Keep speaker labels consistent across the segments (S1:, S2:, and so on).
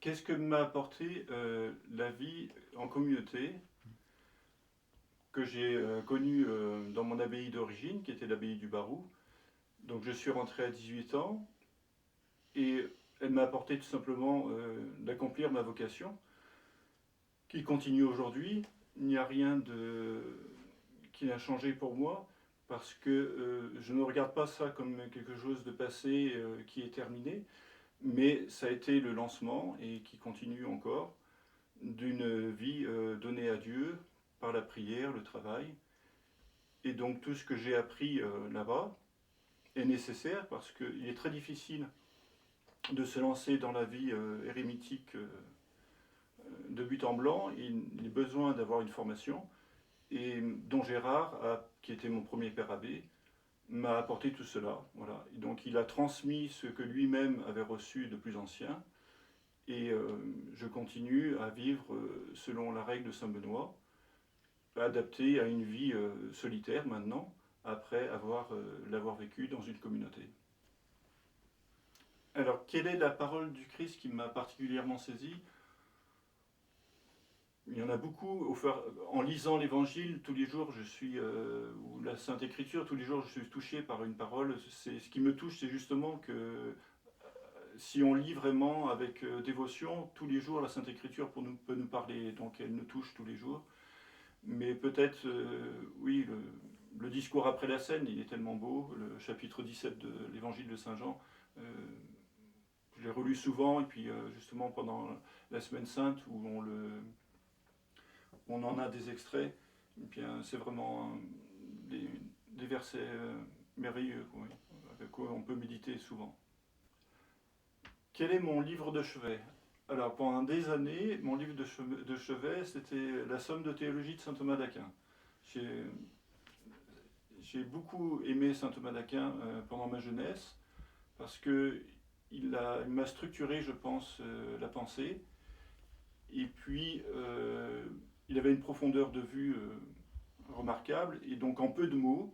S1: Qu'est-ce que m'a apporté la vie en communauté que j'ai connue dans mon abbaye d'origine, qui était l'abbaye du Barou. Donc je suis rentré à 18 ans et elle m'a apporté tout simplement d'accomplir ma vocation, qui continue aujourd'hui. Il n'y a rien qui n'a changé pour moi, parce que je ne regarde pas ça comme quelque chose de passé qui est terminé, mais ça a été le lancement, et qui continue encore, d'une vie donnée à Dieu par la prière, le travail. Et donc tout ce que j'ai appris là-bas est nécessaire, parce qu'il est très difficile de se lancer dans la vie érémitique de but en blanc. Il a besoin d'avoir une formation, et dont Gérard, qui était mon premier père abbé, m'a apporté tout cela. Voilà. Et donc il a transmis ce que lui-même avait reçu de plus ancien, et je continue à vivre selon la règle de Saint Benoît, adaptée à une vie solitaire maintenant, après l'avoir vécu dans une communauté. Alors, quelle est la parole du Christ qui m'a particulièrement saisi? Il y en a beaucoup. En lisant l'Évangile, tous les jours, ou la Sainte Écriture, tous les jours, je suis touché par une parole. Ce qui me touche, c'est justement que si on lit vraiment avec dévotion, tous les jours, la Sainte Écriture peut nous parler. Donc, elle nous touche tous les jours. Mais peut-être, oui, le discours après la scène, il est tellement beau. Le chapitre 17 de l'Évangile de Saint Jean, je l'ai relu souvent, et puis justement pendant la Semaine Sainte, où on en a des extraits, et bien c'est vraiment des versets merveilleux, oui, avec quoi on peut méditer souvent. Quel est mon livre de chevet? Alors pendant des années, mon livre de chevet, c'était la Somme de théologie de saint Thomas d'Aquin. J'ai beaucoup aimé saint Thomas d'Aquin pendant ma jeunesse, parce qu'il m'a structuré, je pense, la pensée. Et puis, il avait une profondeur de vue remarquable, et donc en peu de mots,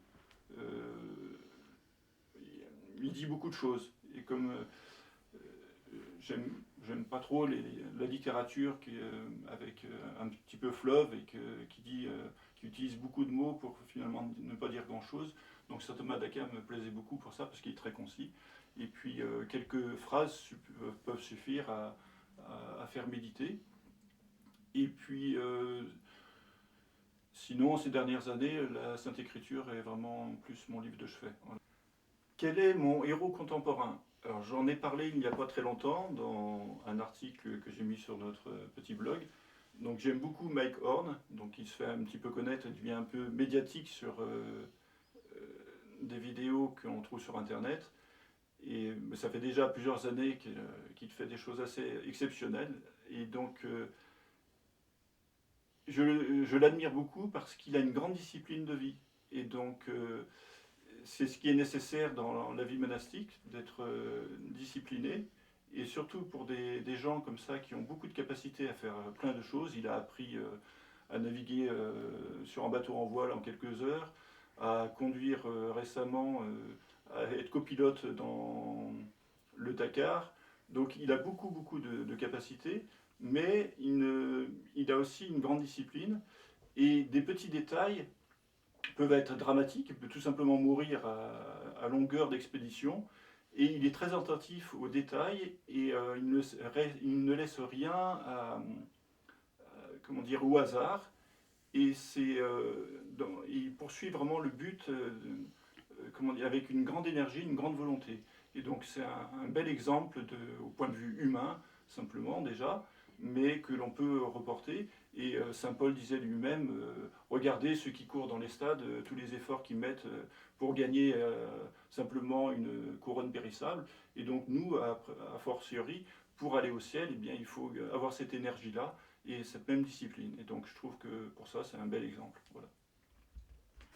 S1: il dit beaucoup de choses. Et comme j'aime pas trop la littérature avec un petit peu fleuve, et qui utilise beaucoup de mots pour finalement ne pas dire grand-chose. Donc saint Thomas d'Aquin me plaisait beaucoup pour ça, parce qu'il est très concis. Et puis quelques phrases peuvent suffire à faire méditer. Et puis sinon, ces dernières années, la Sainte Écriture est vraiment plus mon livre de chevet. Voilà. Quel est mon héros contemporain? Alors j'en ai parlé il n'y a pas très longtemps dans un article que j'ai mis sur notre petit blog. Donc j'aime beaucoup Mike Horn, donc il se fait un petit peu connaître, il devient un peu médiatique sur des vidéos qu'on trouve sur internet. Et ça fait déjà plusieurs années qu'il fait des choses assez exceptionnelles. Et donc je l'admire beaucoup, parce qu'il a une grande discipline de vie. Et donc c'est ce qui est nécessaire dans la vie monastique, d'être discipliné. Et surtout pour des gens comme ça, qui ont beaucoup de capacité à faire plein de choses. Il a appris à naviguer sur un bateau en voile en quelques heures, à conduire récemment, à être copilote dans le Dakar. Donc il a beaucoup de capacités, mais il a aussi une grande discipline, et des petits détails peuvent être dramatiques. Il peut tout simplement mourir à longueur d'expédition, et il est très attentif aux détails, et il ne laisse rien au hasard, et il poursuit vraiment le but avec une grande énergie, une grande volonté. Et donc c'est un bel exemple au point de vue humain, simplement déjà, mais que l'on peut reporter. Et saint Paul disait lui-même, regardez ceux qui courent dans les stades, tous les efforts qu'ils mettent pour gagner simplement une couronne périssable. Et donc nous, a fortiori, pour aller au ciel, eh bien, il faut avoir cette énergie-là et cette même discipline. Et donc je trouve que pour ça, c'est un bel exemple. Voilà.